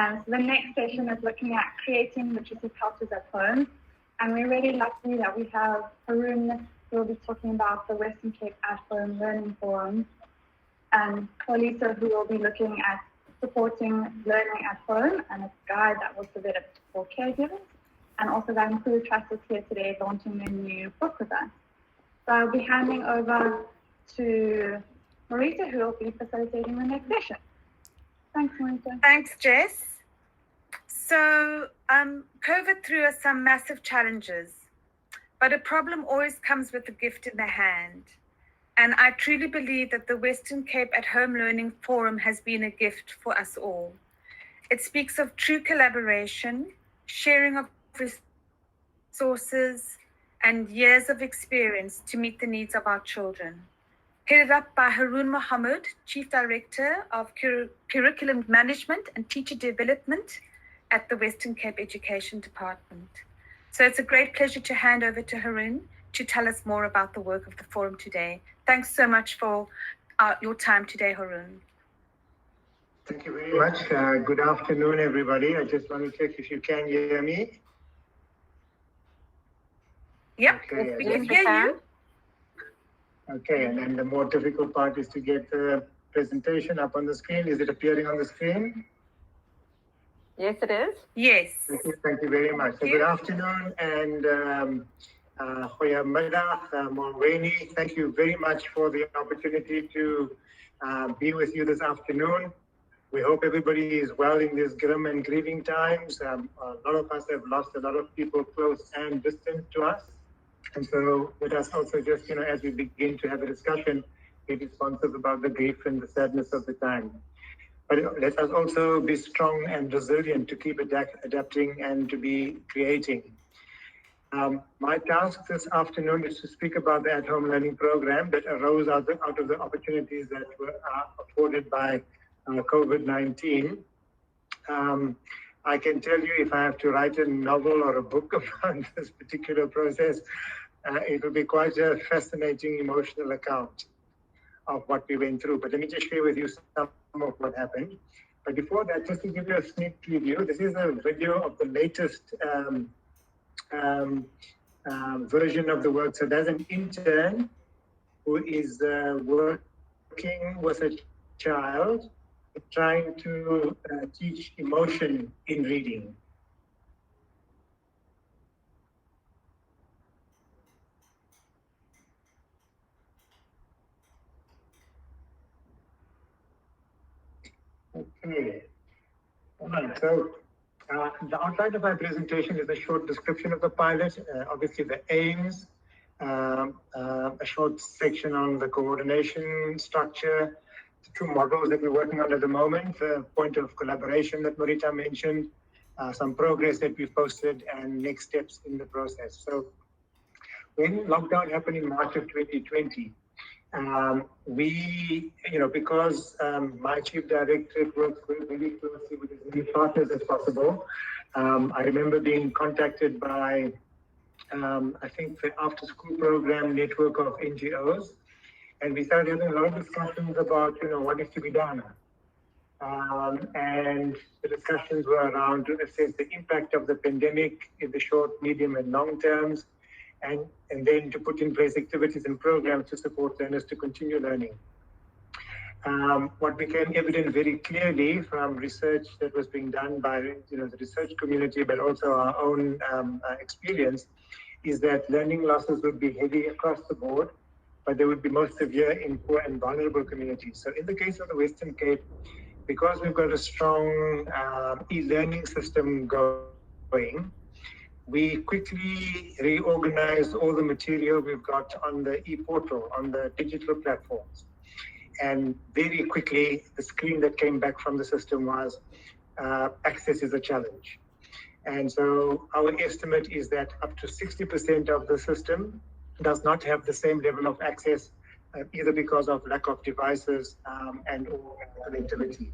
So the next session is looking at creating literacy cultures at home. And we're really lucky that we have Haroon, who will be talking about the Western Cape at Home Learning Forum, and Xolisa, who will be looking at supporting learning at home and a guide that was developed for caregivers. And also that Mikhulu Trust is here today launching their new book with us. So I'll be handing over to Marita, who will be facilitating the next session. Thanks, Marita. Thanks, Jess. So COVID threw us some massive challenges, but a problem always comes with a gift in the hand. And I truly believe that the Western Cape at Home Learning Forum has been a gift for us all. It speaks of true collaboration, sharing of resources, and years of experience to meet the needs of our children. Headed up by Haroon Mohammed, Chief Director of Curriculum Management and Teacher Development at the Western Cape Education Department. So it's a great pleasure to hand over to Haroon to tell us more about the work of the forum today. Thanks so much for your time today, Haroon. Thank you very much. Good afternoon, everybody. I just want to check if you can hear me. Yep, okay, we can hear you. Okay, and then the more difficult part is to get the presentation up on the screen. Is it appearing on the screen? Yes, it is. Yes. Thank you very much. So good afternoon, and goeiemiddag, Morweni. Thank you very much for the opportunity to be with you this afternoon. We hope everybody is well in these grim and grieving times. A lot of us have lost a lot of people close and distant to us. And so let us also just, as we begin to have a discussion, be responsive about the grief and the sadness of the time. But let us also be strong and resilient to keep adapting and to be creating. My task this afternoon is to speak about the at-home learning program that arose out of the opportunities that were afforded by COVID-19. I can tell you, if I have to write a novel or a book about this particular process, it will be quite a fascinating emotional account of what we went through. But let me just share with you some of what happened. But before that, just to give you a sneak preview, this is a video of the latest version of the work. So there's an intern who is working with a child trying to teach emotion in reading. Okay. All right. So the outline of my presentation is a short description of the pilot, obviously the aims, a short section on the coordination structure, the two models that we're working on at the moment, the point of collaboration that Marita mentioned, some progress that we've posted, and next steps in the process. So when lockdown happened in March of 2020, we, because my chief director works very closely with as many partners as possible, I remember being contacted by, I think, the after-school program network of NGOs, and we started having a lot of discussions about, what needs to be done. And the discussions were around to assess the impact of the pandemic in the short, medium, and long terms, and then to put in place activities and programs to support learners to continue learning. What became evident very clearly from research that was being done by the research community, but also our own experience, is that learning losses would be heavy across the board, but they would be most severe in poor and vulnerable communities. So in the case of the Western Cape, because we've got a strong e-learning system going, we quickly reorganized all the material we've got on the e-portal, on the digital platforms. And very quickly, the screen that came back from the system was access is a challenge. And so our estimate is that up to 60% of the system does not have the same level of access, either because of lack of devices and or connectivity.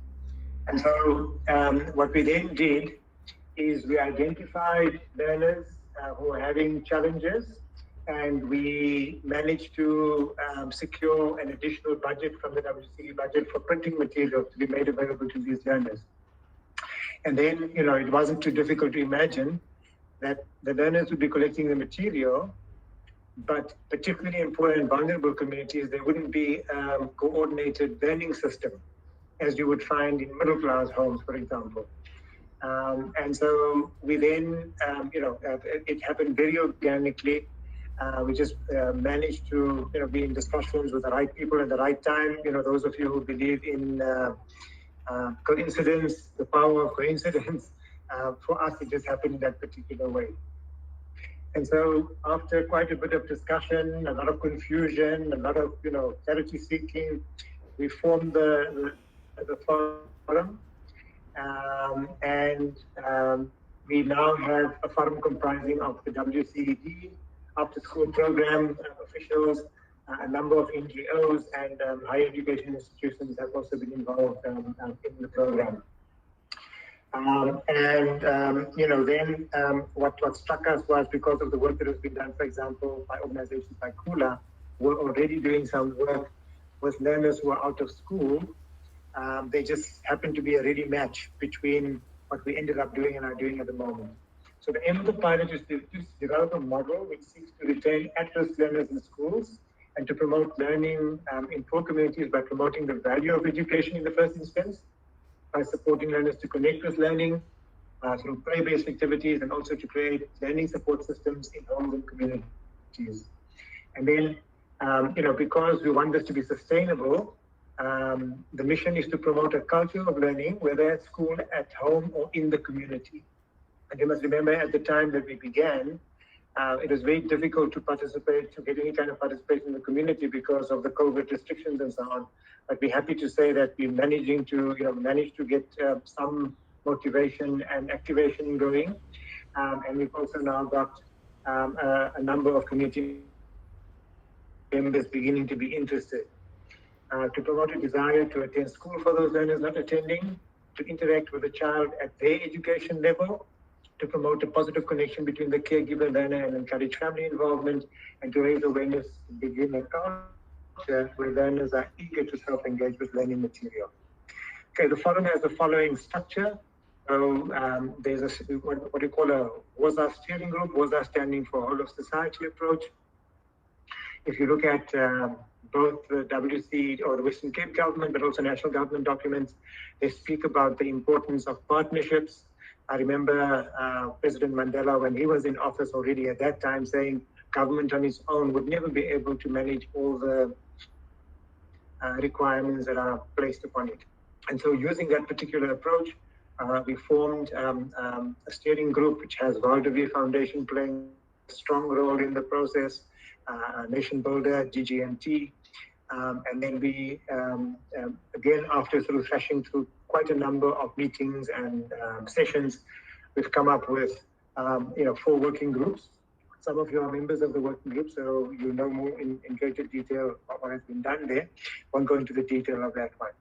And so what we then did is we identified learners who are having challenges, and we managed to secure an additional budget from the WCED budget for printing materials to be made available to these learners. And then, it wasn't too difficult to imagine that the learners would be collecting the material, but particularly in poor and vulnerable communities, there wouldn't be a coordinated learning system, as you would find in middle-class homes, for example. And so we then, it happened very organically. We just managed to, be in discussions with the right people at the right time. Those of you who believe in coincidence, the power of coincidence, for us, it just happened in that particular way. And so after quite a bit of discussion, a lot of confusion, a lot of, clarity seeking, we formed the forum. We now have a forum comprising of the WCED, after-school program officials, a number of NGOs, and higher education institutions have also been involved in the program. What struck us was, because of the work that has been done, for example, by organizations like Kula, we're already doing some work with learners who are out of school. They just happen to be a ready match between what we ended up doing and are doing at the moment. So the aim of the pilot is to develop a model which seeks to retain at-risk learners in schools and to promote learning in poor communities by promoting the value of education in the first instance, by supporting learners to connect with learning through play-based activities, and also to create learning support systems in homes and communities. And then, because we want this to be sustainable, the mission is to promote a culture of learning, whether at school, at home, or in the community. And you must remember, at the time that we began, it was very difficult to get any kind of participation in the community because of the COVID restrictions and so on. But we're happy to say that we're managing to get some motivation and activation going. And we've also now got a number of community members beginning to be interested. To promote a desire to attend school for those learners not attending, to interact with the child at their education level, to promote a positive connection between the caregiver, learner, and encourage family involvement, and to raise awareness to begin a culture where learners are eager to self-engage with learning material. Okay, the forum has the following structure. So there's what we call a WOZA steering group, WOZA standing for Whole of Society approach. If you look at both the WCED or the Western Cape government, but also national government documents, they speak about the importance of partnerships. I remember President Mandela, when he was in office already at that time, saying government on its own would never be able to manage all the requirements that are placed upon it. And so using that particular approach, we formed a steering group which has Valdevi Foundation playing a strong role in the process, Nation Builder, GGMT, and then we, again, after sort of thrashing through quite a number of meetings and sessions, we've come up with, 4 working groups. Some of you are members of the working group, so you know more in greater detail of what has been done there. Won't go into the detail of that one.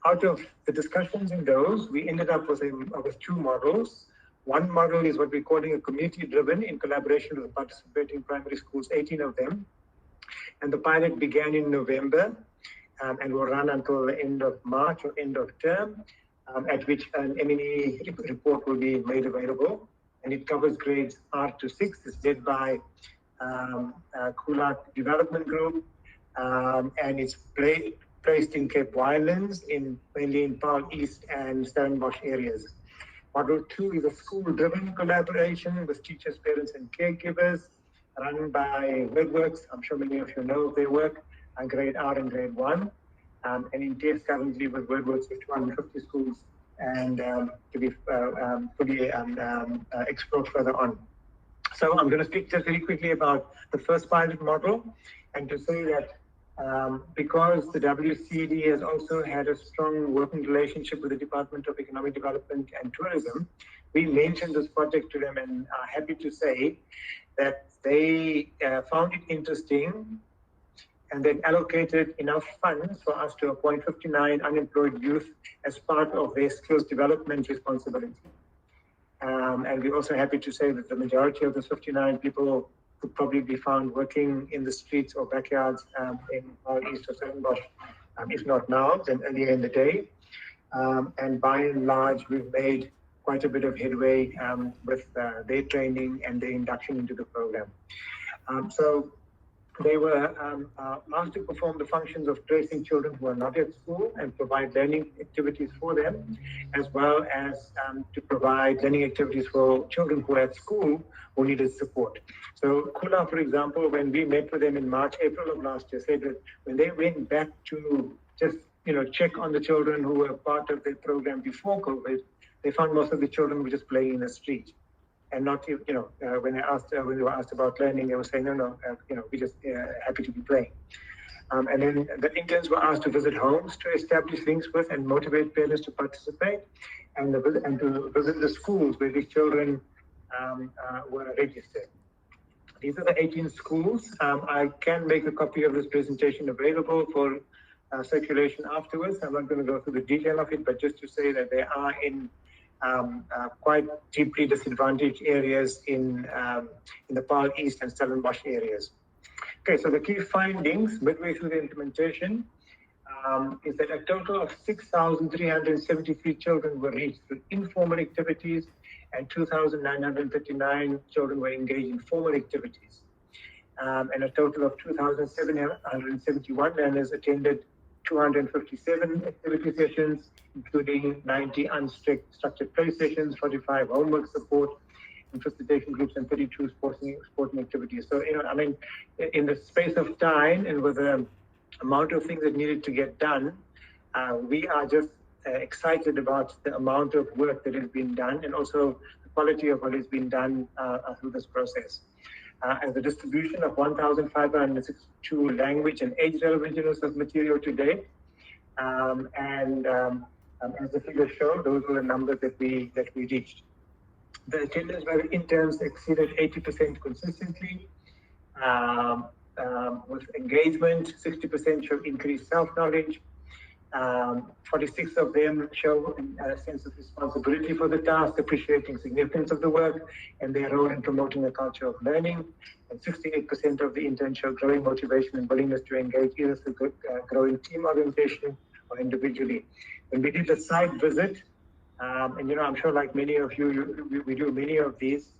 Out of the discussions in those, we ended up with 2 models. One model is what we're calling a community-driven, in collaboration with participating primary schools, 18 of them. And the pilot began in November and will run until the end of March or end of term, at which an M&E report will be made available. And it covers grades R to 6. It's led by Kula Development Group, and it's placed in Cape Winelands, mainly in Paarl East and Stellenbosch areas. Model 2 is a school-driven collaboration with teachers, parents, and caregivers, run by WordWorks. I'm sure many of you know their work, grade R and grade 1, and in test currently with WordWorks with 250 schools, and to be fully explored further on. So I'm going to speak just very quickly about the first pilot model, and to say that because the WCED has also had a strong working relationship with the Department of Economic Development and Tourism, we mentioned this project to them and are happy to say that they found it interesting and then allocated enough funds for us to appoint 59 unemployed youth as part of their skills development responsibility. And we're also happy to say that the majority of the 59 people could probably be found working in the streets or backyards in East or Stellenbosch, if not now, then earlier in the day. And by and large, we've made quite a bit of headway with their training and their induction into the program. So they were asked to perform the functions of tracing children who are not at school and provide learning activities for them, as well as to provide learning activities for children who are at school who needed support. So Kula, for example, when we met with them in March, April of last year, said that when they went back to just check on the children who were part of the program before COVID, they found most of the children were just playing in the street. And not, when they were asked about learning, they were saying, no, we're just happy to be playing. And then the interns were asked to visit homes to establish links with and motivate parents to participate, and to visit the schools where these children were registered. These are the 18 schools. I can make a copy of this presentation available for circulation afterwards. I'm not going to go through the detail of it, but just to say that they are in quite deeply disadvantaged areas in the Paarl East and Stellenbosch areas. Okay, so the key findings midway through the implementation is that a total of 6,373 children were reached through informal activities, and 2,939 children were engaged in formal activities. And a total of 2,771 learners attended 257 activity sessions, including 90 unstructured play sessions, 45 homework support and facilitation groups, and 32 sporting activities. So, in the space of time and with the amount of things that needed to get done, we are just excited about the amount of work that has been done and also the quality of what has been done through this process. And the distribution of 1,562 language and age-relevant units of material to date. As the figures show, those were the numbers that we reached. The attendance by the interns exceeded 80% consistently. With engagement, 60% show increased self-knowledge. 46 of them show a sense of responsibility for the task, appreciating significance of the work and their role in promoting a culture of learning. And 68% of the interns show growing motivation and willingness to engage either through growing team organization or individually. When we did the site visit, and I'm sure like many of you, we do many of these,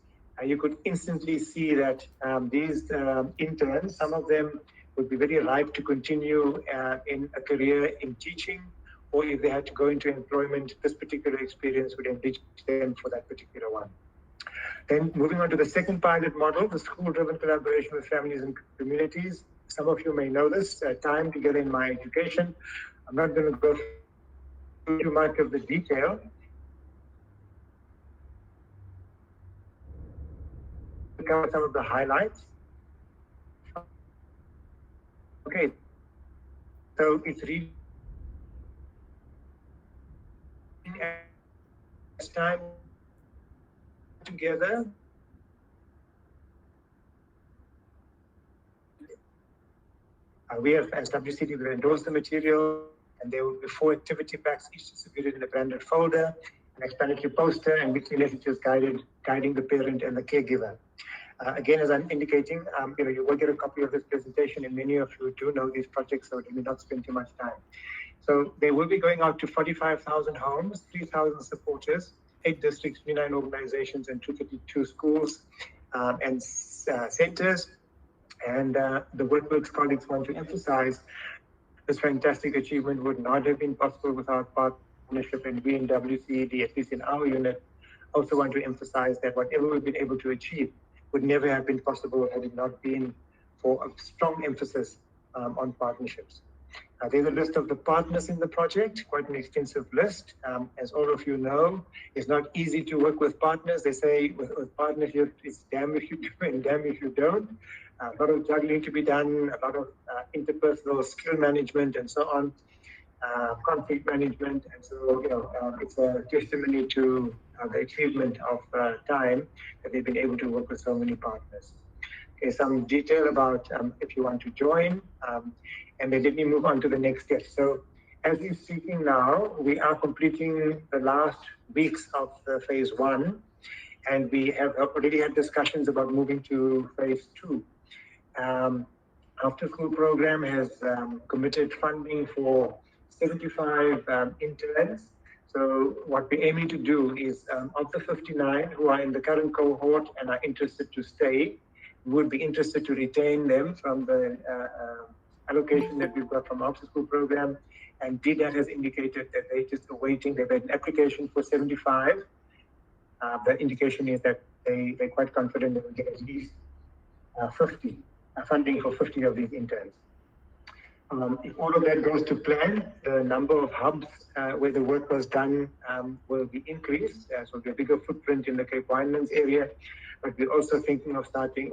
you could instantly see that these interns, some of them would be very ripe to continue in a career in teaching, or if they had to go into employment, this particular experience would enrich them for that particular one. Then moving on to the second pilot model, the school-driven collaboration with families and communities. Some of you may know this, time together in my education. I'm not going to go through too much of the detail. Cover some of the highlights. Okay, so it's really time together. We have, as WCED, will endorse the material, and there will be 4 activity packs, each distributed in a branded folder, an explanatory poster, and weekly messages guiding the parent and the caregiver. Again, as I'm indicating, you will get a copy of this presentation, and many of you do know these projects, so let me not spend too much time. So they will be going out to 45,000 homes, 3,000 supporters, 8 districts, 29 organizations, and 252 schools and centers. And the WorkWorks colleagues want to emphasize this fantastic achievement would not have been possible without partnership, and we in WCED, at least in our unit, also want to emphasize that whatever we've been able to achieve would never have been possible had it not been for a strong emphasis on partnerships. There's a list of the partners in the project, quite an extensive list. As all of you know, it's not easy to work with partners. They say with partnership, it's damn if you do and damn if you don't. A lot of juggling to be done, a lot of interpersonal skill management and so on, conflict management. And so, it's a testimony to the achievement of time that they've been able to work with so many partners. Okay, some detail about if you want to join, and then let me move on to the next step. So as we're speaking now, we are completing the last weeks of phase 1, and we have already had discussions about moving to phase 2. After School program has committed funding for 75 interns. So what we're aiming to do is, of the 59 who are in the current cohort and are interested to stay, we would be interested to retain them from the allocation that we've got from after school program. And DDAT has indicated that they're just awaiting, they've had an application for 75. The indication is that they're quite confident they will get at least 50, funding for 50 of these interns. If all of that goes to plan, the number of hubs where the work was done will be increased. So there'll be a bigger footprint in the Cape Winelands area. But we're also thinking of starting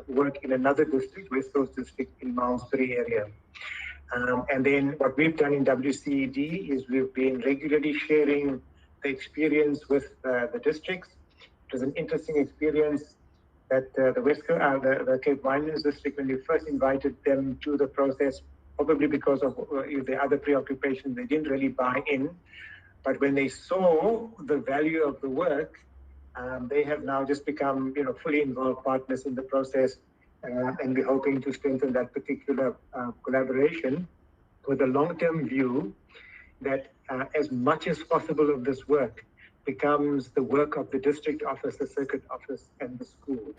work in another district, West Coast District in Malmesbury area. And then what we've done in WCED is we've been regularly sharing the experience with the districts. It was an interesting experience that the Cape Winelands district, when we first invited them to the process, probably because of the other preoccupations, they didn't really buy in. But when they saw the value of the work, they have now just become, fully involved partners in the process, and we're hoping to strengthen that particular collaboration with a long-term view that as much as possible of this work becomes the work of the district office, the circuit office, and the school.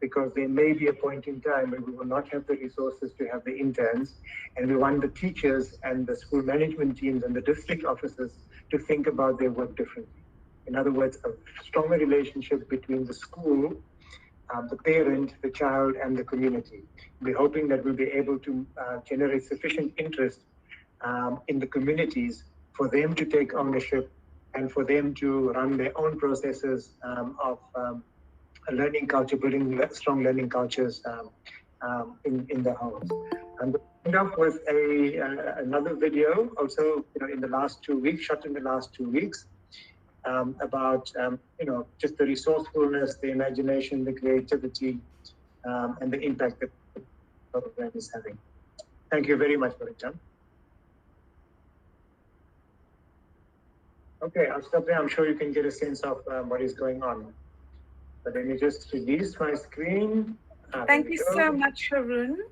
Because there may be a point in time where we will not have the resources to have the interns, and we want the teachers and the school management teams and the district offices to think about their work differently. In other words, a stronger relationship between the school, the parent, the child, and the community. We're hoping that we'll be able to generate sufficient interest in the communities for them to take ownership and for them to run their own processes of a learning culture, building strong learning cultures in the homes. I'm going to end off with another video, also in the last 2 weeks, shot in the last 2 weeks, about just the resourcefulness, the imagination, the creativity, and the impact that the program is having. Thank you very much for it, John. Okay, I'll stop there. I'm sure you can get a sense of what is going on. But let me just release my screen. Thank you so much, Haroon.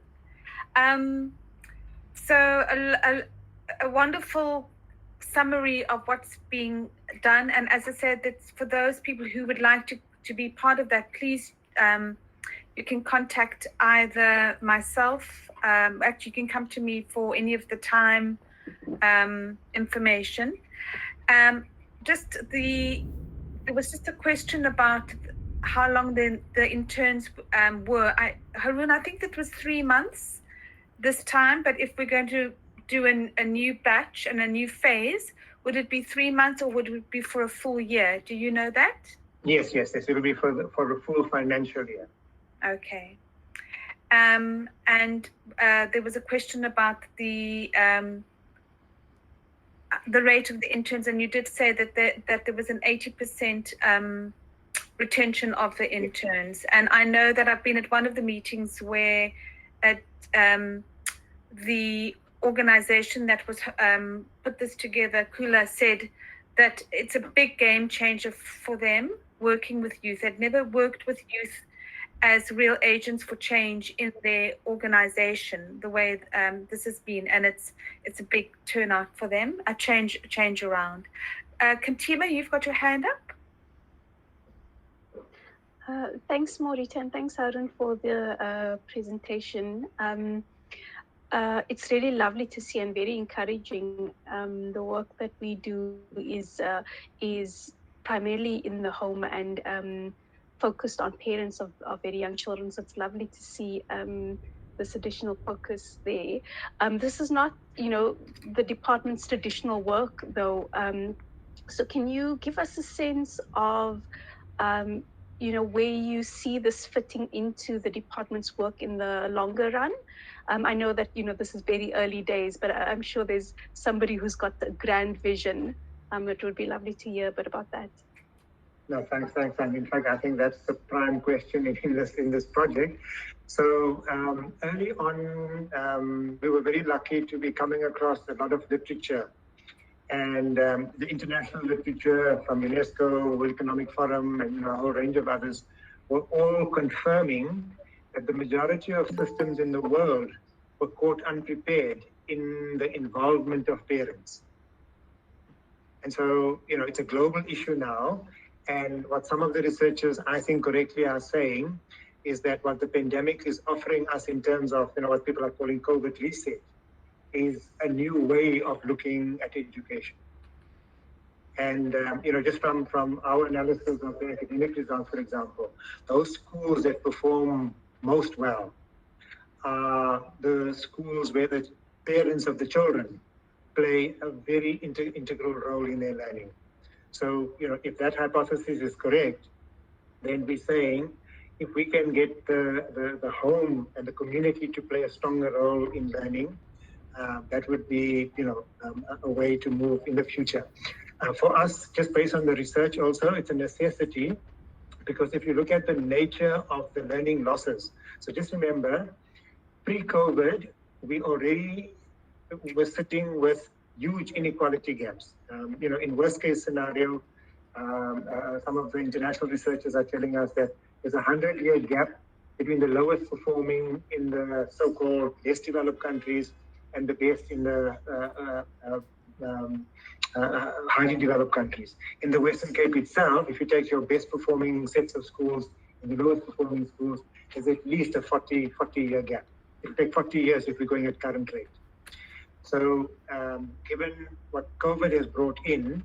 So a wonderful summary of what's being done. And as I said, that's for those people who would like to be part of that, please, you can contact either myself, actually you can come to me for any of the time information. There was just a question about how long the interns were. Haroon, I think that was 3 months this time, but if we're going to do a new batch and a new phase, would it be 3 months or would it be for a full year? Do you know that? Yes. It will be for a full financial year. Okay. And there was a question about the rate of the interns, and you did say that there was an 80% retention of the interns. And I know that I've been at one of the meetings where the organization that was put this together, Kula, said that it's a big game changer for them working with youth. They'd never worked with youth as real agents for change in their organization, the way this has been, and it's a big turnout for them, a change around. Kaathima, you've got your hand up. Thanks, Morita, and thanks, Haroon, for the presentation. It's really lovely to see and very encouraging. The work that we do is primarily in the home and focused on parents of very young children. So it's lovely to see this additional focus there. This is not, the department's traditional work, though. So can you give us a sense of where you see this fitting into the department's work in the longer run? I know that, this is very early days, but I'm sure there's somebody who's got the grand vision. It would be lovely to hear a bit about that. No, thanks. And in fact, I think that's the prime question in this project. So early on, we were very lucky to be coming across a lot of literature. And the international literature from UNESCO, World Economic Forum, and a whole range of others were all confirming that the majority of systems in the world were caught unprepared in the involvement of parents. And so, it's a global issue now. And what some of the researchers, I think correctly, are saying is that what the pandemic is offering us in terms of, what people are calling COVID reset, is a new way of looking at education. And, just from our analysis of the academic results, for example, those schools that perform most well are the schools where the parents of the children play a very integral role in their learning. So, if that hypothesis is correct, then we're saying if we can get the home and the community to play a stronger role in learning, that would be, a way to move in the future. For us, just based on the research also, it's a necessity, because if you look at the nature of the learning losses, so just remember, pre-COVID, we already were sitting with huge inequality gaps. In worst case scenario, some of the international researchers are telling us that there's a 100-year gap between the lowest performing in the so-called less developed countries and the best in the highly developed countries. In the Western Cape itself, if you take your best performing sets of schools and the lowest performing schools, there's at least a 40-year gap. It'll take 40 years if we're going at current rate. So given what COVID has brought in,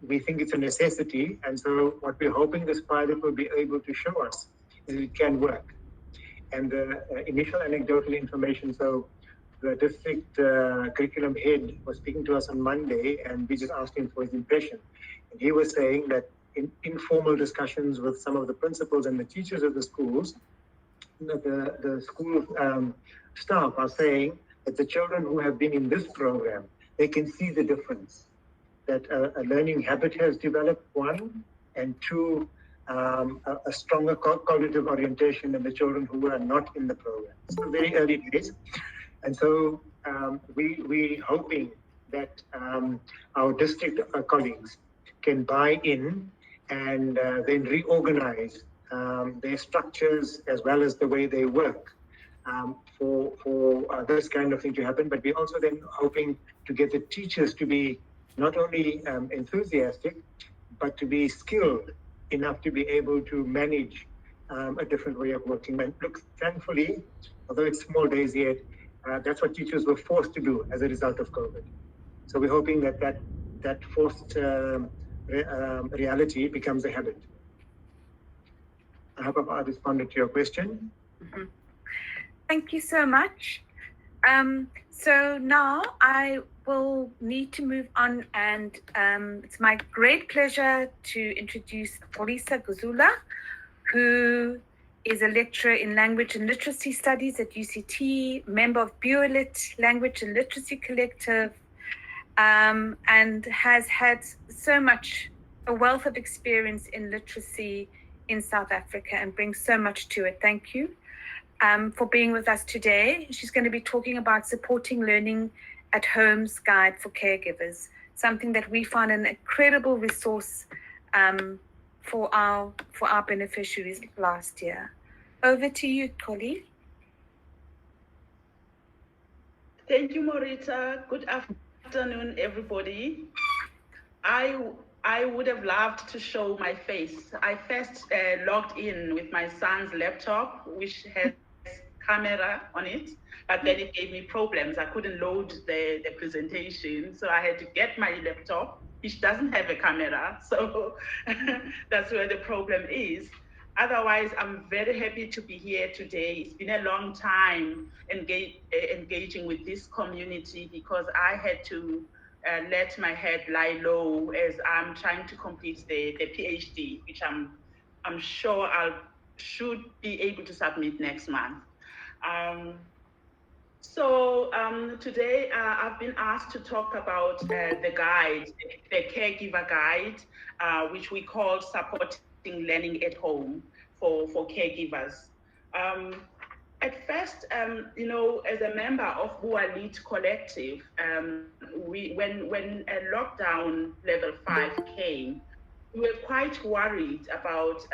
we think it's a necessity. And so what we're hoping this pilot will be able to show us is it can work. And the initial anecdotal information, so the district curriculum head was speaking to us on Monday, and we just asked him for his impression. And he was saying that in informal discussions with some of the principals and the teachers of the schools, the school staff are saying that the children who have been in this program, they can see the difference, that a learning habit has developed, one, and two, a stronger cognitive orientation than the children who are not in the program. So very early days. And so we're hoping that our district colleagues can buy in and then reorganize their structures as well as the way they work for this kind of thing to happen. But we're also then hoping to get the teachers to be not only enthusiastic, but to be skilled enough to be able to manage a different way of working. And look, thankfully, although it's small days yet, that's what teachers were forced to do as a result of COVID. So we're hoping that forced reality becomes a habit. I hope I've responded to your question. Mm-hmm. Thank you so much. So now I will need to move on, and it's my great pleasure to introduce Xolisa Guzula, who is a lecturer in Language and Literacy Studies at UCT, member of BioLit Language and Literacy Collective, and has had a wealth of experience in literacy in South Africa and brings so much to it. Thank you for being with us today. She's going to be talking about supporting learning at home's guide for caregivers, something that we found an incredible resource for our beneficiaries last year. Over to you, Xoli. Thank you, Morita. Good afternoon, everybody. I would have loved to show my face. I first logged in with my son's laptop, which has camera on it, but then it gave me problems. I couldn't load the presentation, so I had to get my laptop, which doesn't have a camera, so that's where the problem is. Otherwise, I'm very happy to be here today. It's been a long time engaging with this community, because I had to let my head lie low as I'm trying to complete the PhD, which I'm sure I should be able to submit next month. Today I've been asked to talk about the guide, the caregiver guide, which we call Supporting Learning at Home for caregivers. At first, as a member of WCED Collective, when a lockdown level 5 came, we were quite worried about,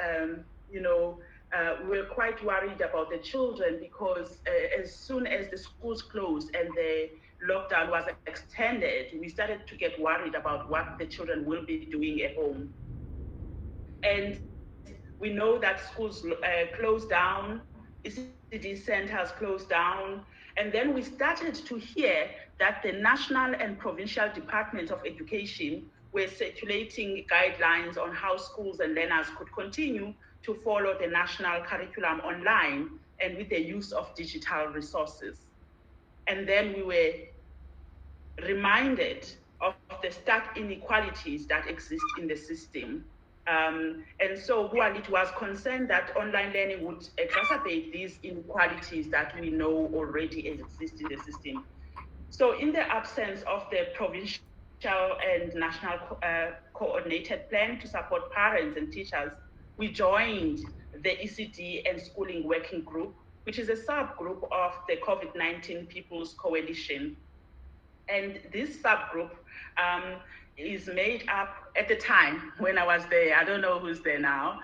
the children, because as soon as the schools closed and the lockdown was extended, we started to get worried about what the children will be doing at home. And we know that schools closed down, ECD centers closed down, and then we started to hear that the national and provincial departments of education were circulating guidelines on how schools and learners could continue to follow the national curriculum online and with the use of digital resources. And then we were reminded of the stark inequalities that exist in the system. And so Hualit was concerned that online learning would exacerbate these inequalities that we know already exist in the system. So in the absence of the provincial and national coordinated plan to support parents and teachers, we joined the ECD and Schooling Working Group, which is a subgroup of the COVID-19 People's Coalition. And this subgroup is made up, at the time when I was there, I don't know who's there now,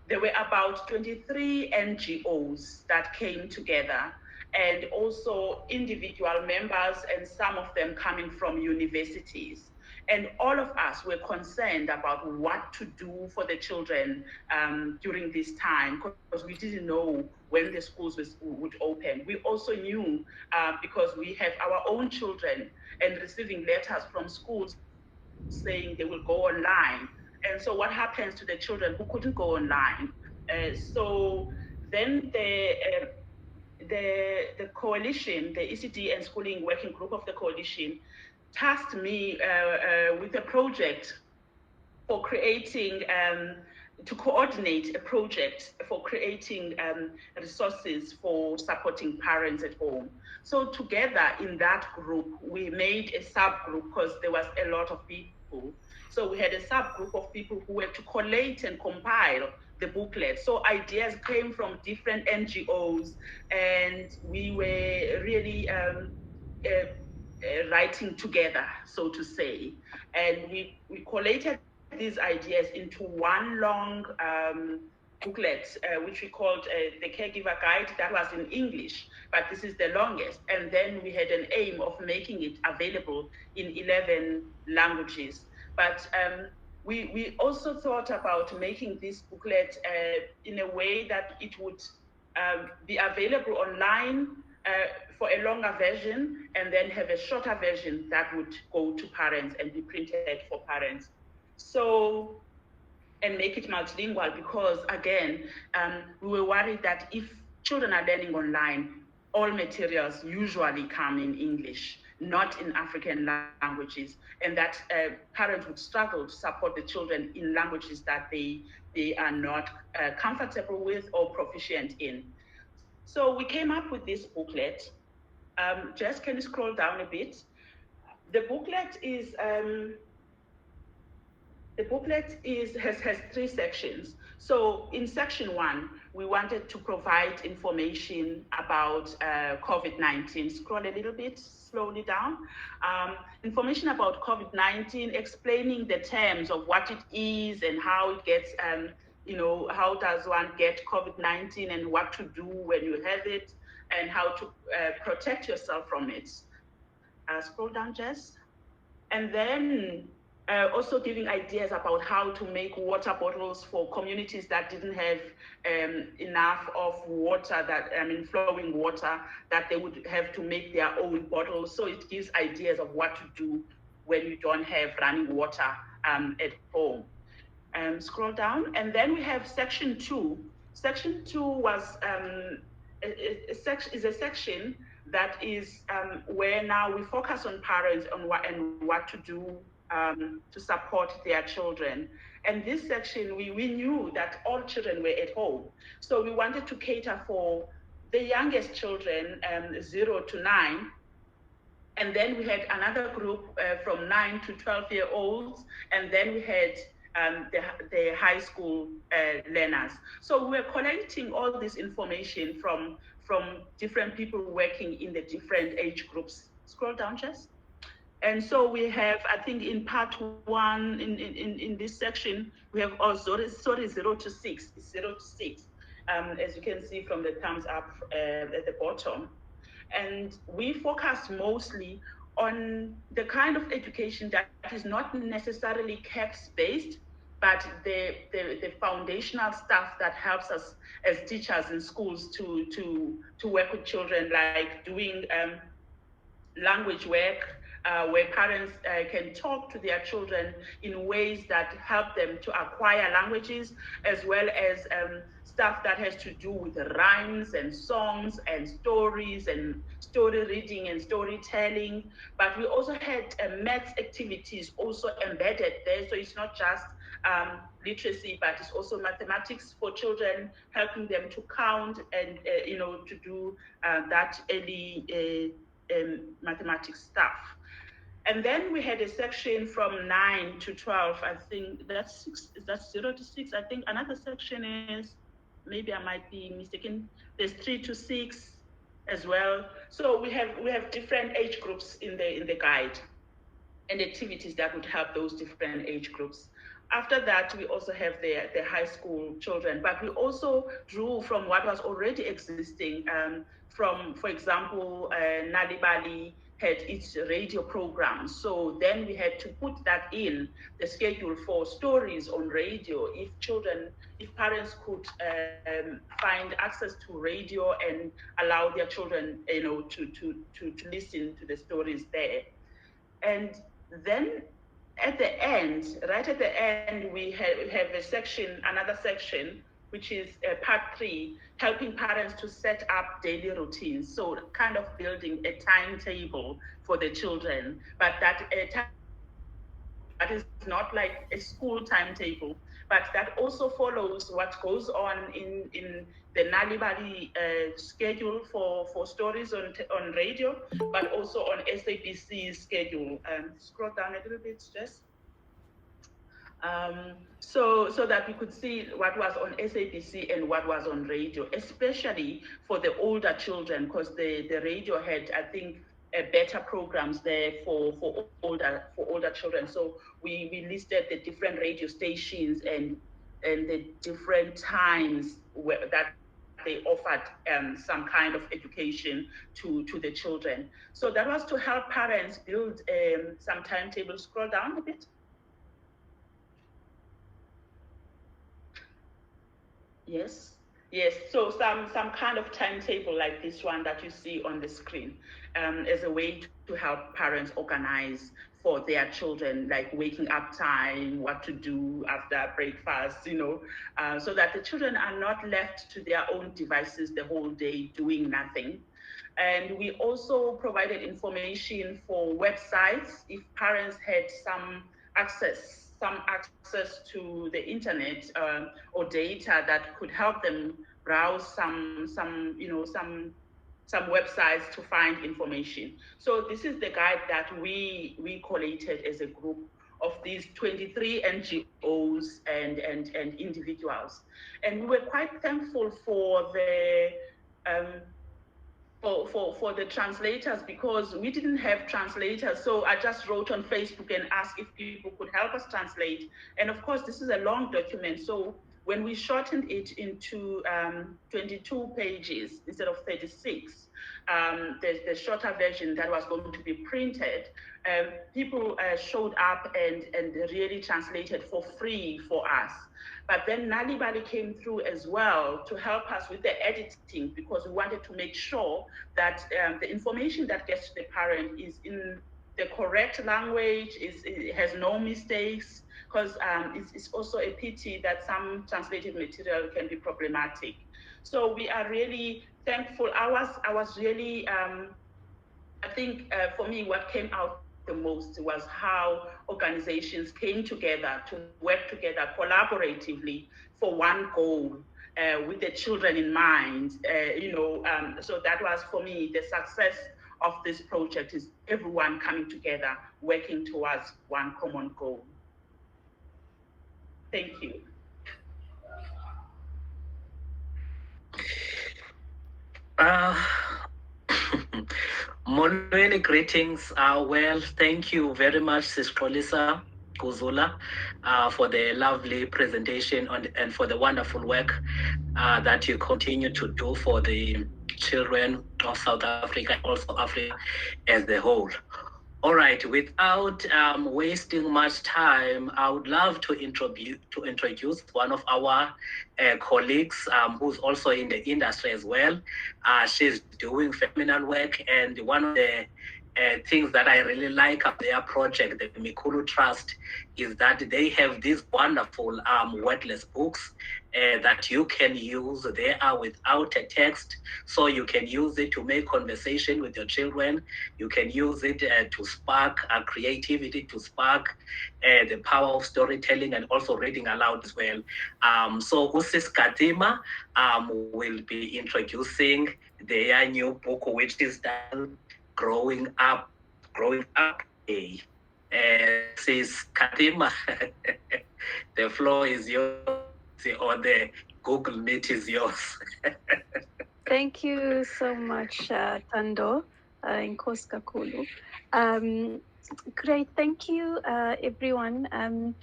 there were about 23 NGOs that came together, and also individual members, and some of them coming from universities. And all of us were concerned about what to do for the children during this time, because we didn't know when the schools would open. We also knew, because we have our own children and receiving letters from schools saying they will go online. And so what happens to the children who couldn't go online? So then the coalition, the ECD and Schooling Working Group of the coalition, tasked me with a project for creating, to coordinate a project for creating resources for supporting parents at home. So together in that group, we made a subgroup because there was a lot of people. So we had a subgroup of people who were to collate and compile the booklet. So ideas came from different NGOs, and we were really writing together, so to say. And we collated these ideas into one long booklet, which we called the Caregiver Guide. That was in English, but this is the longest. And then we had an aim of making it available in 11 languages. But we also thought about making this booklet in a way that it would be available online for a longer version, and then have a shorter version that would go to parents and be printed for parents. So, and make it multilingual, because again, we were worried that if children are learning online, all materials usually come in English, not in African languages, and that parents would struggle to support the children in languages that they are not comfortable with or proficient in. So we came up with this booklet. Jess, can you scroll down a bit? The booklet has 3 sections. So in section 1, we wanted to provide information about COVID-19. Scroll a little bit slowly down. Information about COVID-19, explaining the terms of what it is and how it gets, how does one get COVID-19 and what to do when you have it, and how to protect yourself from it. Scroll down, Jess. And then also giving ideas about how to make water bottles for communities that didn't have enough of water, flowing water, that they would have to make their own bottles. So it gives ideas of what to do when you don't have running water at home. Scroll down, and then we have section 2. Section 2 was is a section that is where now we focus on parents and what to do to support their children. And this section, we knew that all children were at home. So we wanted to cater for the youngest children, 0 to 9. And then we had another group from 9 to 12-year-olds. And then we had the high school learners. So we were collecting all this information from different people working in the different age groups. Scroll down, Jess. And so we have, I think in part 1, in this section, we have also, 0 to 6, 0 to 6, as you can see from the thumbs up at the bottom. And we focus mostly on the kind of education that is not necessarily CAPS-based, but the foundational stuff that helps us as teachers in schools to work with children, like doing language work, where parents can talk to their children in ways that help them to acquire languages, as well as stuff that has to do with rhymes and songs and stories and story reading and storytelling. But we also had maths activities also embedded there, so it's not just literacy, but it's also mathematics for children, helping them to count and to do that early mathematics stuff. And then we had a section from 9 to 12. I think that's 6. Is that 0 to 6? I think another section is, maybe I might be mistaken, there's 3 to 6 as well. So we have different age groups in the guide and activities that would help those different age groups. After that, we also have the high school children, but we also drew from what was already existing. From, for example, Nalibali had its radio program. So then we had to put that in the schedule for stories on radio. If parents could find access to radio and allow their children, to listen to the stories there. And then at the end, right at the end, we have another section, which is part 3, helping parents to set up daily routines. So kind of building a timetable for the children, but that is not like a school timetable, but that also follows what goes on in the Nalibali schedule for stories on radio, but also on SABC's schedule. Scroll down a little bit, Jess. So that we could see what was on SABC and what was on radio, especially for the older children, because the radio had, I think, better programs there for older children. So we listed the different radio stations and the different times that they offered some kind of education to the children. So that was to help parents build some timetables. Scroll down a bit. Yes. So some kind of timetable like this one that you see on the screen, as a way to help parents organize for their children, like waking up time, what to do after breakfast, so that the children are not left to their own devices the whole day doing nothing. And we also provided information for websites if parents had some access to the internet or data that could help them browse some websites to find information. So this is the guide that we collated as a group of these 23 NGOs and individuals. And we were quite thankful for the for the translators, because we didn't have translators. So I just wrote on Facebook and asked if people could help us translate. And of course, this is a long document. So when we shortened it into 22 pages instead of 36, the shorter version that was going to be printed, people showed up and really translated for free for us. But then Nalibali came through as well to help us with the editing, because we wanted to make sure that the information that gets to the parent is in the correct language, it has no mistakes, because it's also a pity that some translated material can be problematic. So we are really thankful. I was really, I think for me, what came out the most was how organizations came together to work together collaboratively for one goal, with the children in mind. So that was, for me, the success of this project is everyone coming together, working towards one common goal. Thank you. Many greetings. Well, thank you very much, Sis Xolisa, Guzula, for the lovely presentation and for the wonderful work that you continue to do for the children of South Africa, also Africa as a whole. All right, without wasting much time, I would love to introduce one of our colleagues who's also in the industry as well. She's doing phenomenal work, and one of the things that I really like of their project, the Mikhulu Trust, is that they have these wonderful wordless books that you can use. They are without a text, so you can use it to make conversation with your children. You can use it to spark creativity, to spark the power of storytelling, and also reading aloud as well. So Usis Kaathima will be introducing their new book, which is titled Growing Up. Sis Kaathima, the floor is yours, or the Google Meet is yours. Thank you so much, Tando, Inkosi kakhulu. Great, thank you, everyone.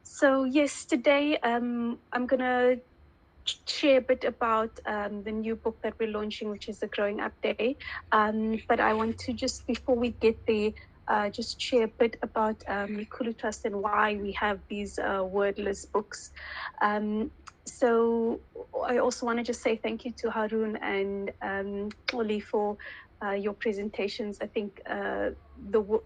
So yes, today I'm going to share a bit about the new book that we're launching, which is the Growing Up Day. But I want to just, before we get there, just share a bit about Mikhulu Trust and why we have these wordless books. So I also want to just say thank you to Haroon and Oli for your presentations. I think the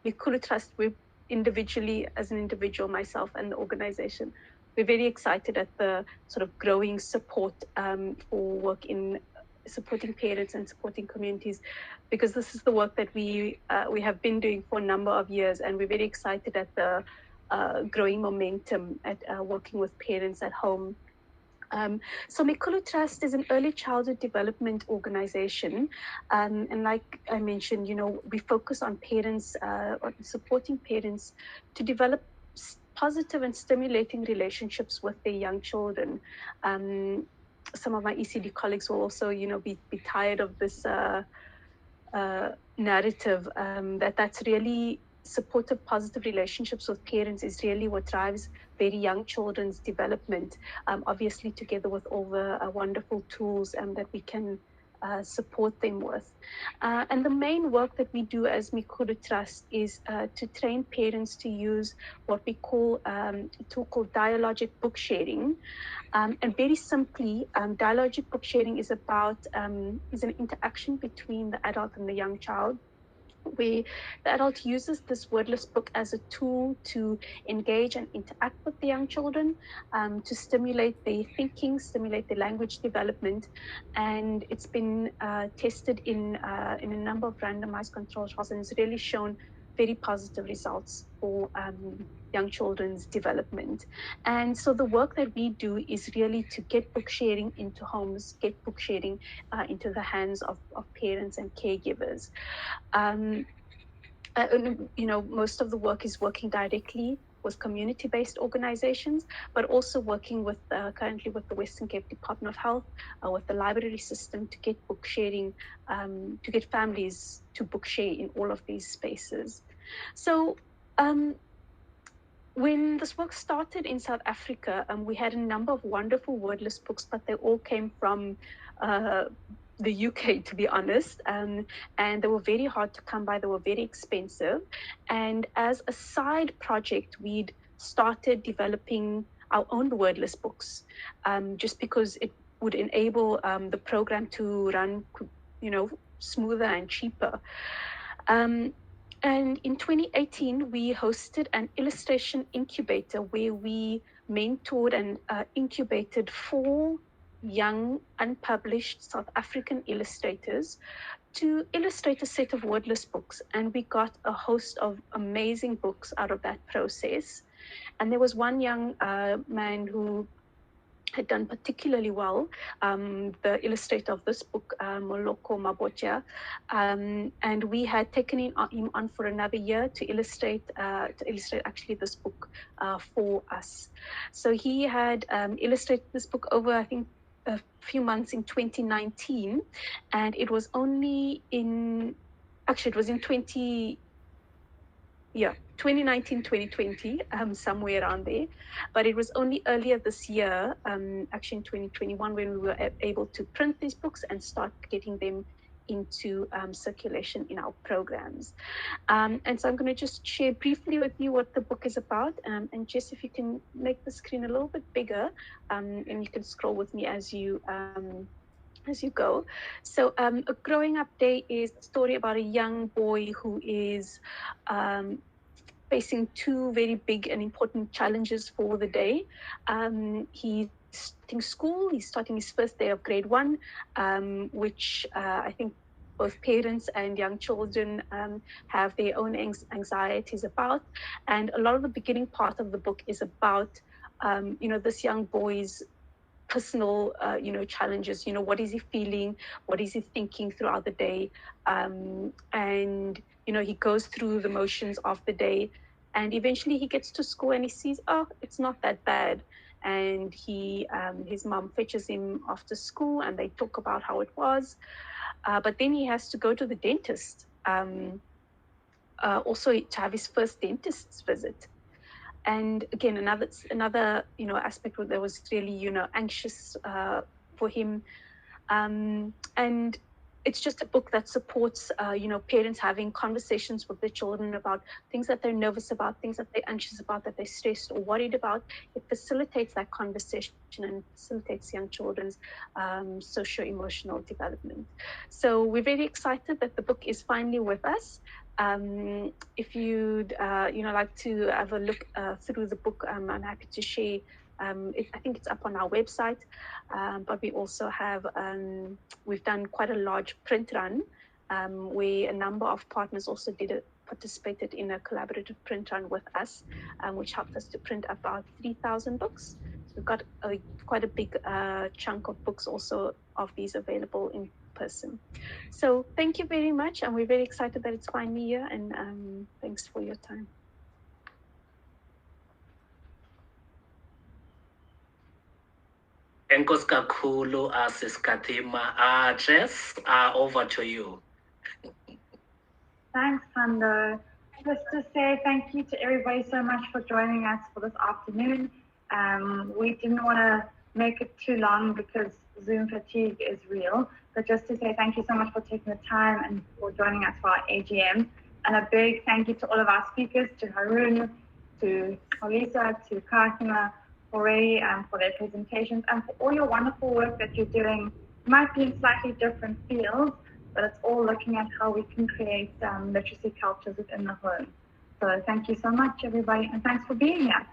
Mikhulu Trust, we individually, as an individual, myself and the organization, we're very excited at the sort of growing support for work in supporting parents and supporting communities, because this is the work that we have been doing for a number of years, and we're very excited at the growing momentum at working with parents at home. So Mikhulu Trust is an early childhood development organization, and like I mentioned, we focus on parents, on supporting parents to develop positive and stimulating relationships with their young children. Some of my ECD colleagues will also, be tired of this narrative that's really supportive, positive relationships with parents is really what drives very young children's development, obviously together with all the wonderful tools that we can support them with. And the main work that we do as Mikhulu Trust is to train parents to use what we call a tool called Dialogic book sharing. And very simply, Dialogic book sharing is an interaction between the adult and the young child, where the adult uses this wordless book as a tool to engage and interact with the young children, to stimulate their thinking, stimulate their language development. And it's been tested in a number of randomized control trials, and it's really shown very positive results for young children's development. And so the work that we do is really to get book sharing into homes, get book sharing into the hands of parents and caregivers. Most of the work is working directly with community-based organizations, but also working with currently with the Western Cape Department of Health, with the library system to get book sharing, to get families to book share in all of these spaces. So when this work started in South Africa, we had a number of wonderful wordless books, but they all came from the UK, to be honest, and they were very hard to come by. They were very expensive. And as a side project, we'd started developing our own wordless books, just because it would enable the program to run, smoother and cheaper. And in 2018, we hosted an illustration incubator where we mentored and incubated 4 young, unpublished South African illustrators to illustrate a set of wordless books. And we got a host of amazing books out of that process. And there was one young man who had done particularly well, the illustrator of this book, Moloko Mabotja, and we had taken him on for another year to illustrate actually this book for us. So he had illustrated this book over, I think, a few months in 2019, and it was only in 2020 2019, 2020, somewhere around there. But it was only earlier this year, actually in 2021, when we were able to print these books and start getting them into circulation in our programs. And so I'm going to just share briefly with you what the book is about. And Jess, if you can make the screen a little bit bigger, and you can scroll with me as you go. So A Growing Up Day is a story about a young boy who is facing two very big and important challenges for the day. He's starting school, he's starting his first day of grade 1, which I think both parents and young children have their own anxieties about. And a lot of the beginning part of the book is about, this young boy's personal, challenges. What is he feeling? What is he thinking throughout the day? And he goes through the motions of the day, and eventually he gets to school and he sees, oh, it's not that bad. And his mom fetches him after school, and they talk about how it was. But then he has to go to the dentist, also to have his first dentist's visit. And again, another aspect that was really anxious for him, and it's just a book that supports parents having conversations with their children about things that they're nervous about, things that they're anxious about, that they're stressed or worried about. It facilitates that conversation and facilitates young children's socio-emotional development. So we're very excited that the book is finally with us. If you'd like to have a look through the book, I'm happy to share. I think it's up on our website, but we also have, we've done quite a large print run where a number of partners also participated in a collaborative print run with us, which helped us to print about 3,000 books. So we've got quite a big chunk of books also of these available in person. So thank you very much, and we're very excited that it's finally here, and thanks for your time. Enkos kakhulu, Sis Kaathima. Jess, over to you. Thanks, Thando. Just to say thank you to everybody so much for joining us for this afternoon. We didn't want to make it too long because Zoom fatigue is real, but just to say thank you so much for taking the time and for joining us for our AGM. And a big thank you to all of our speakers, to Haroon, to Xolisa, to Kaathima, already for their presentations and for all your wonderful work that you're doing. It might be in slightly different fields, but it's all looking at how we can create literacy cultures within the home. So thank you so much, everybody, and thanks for being here.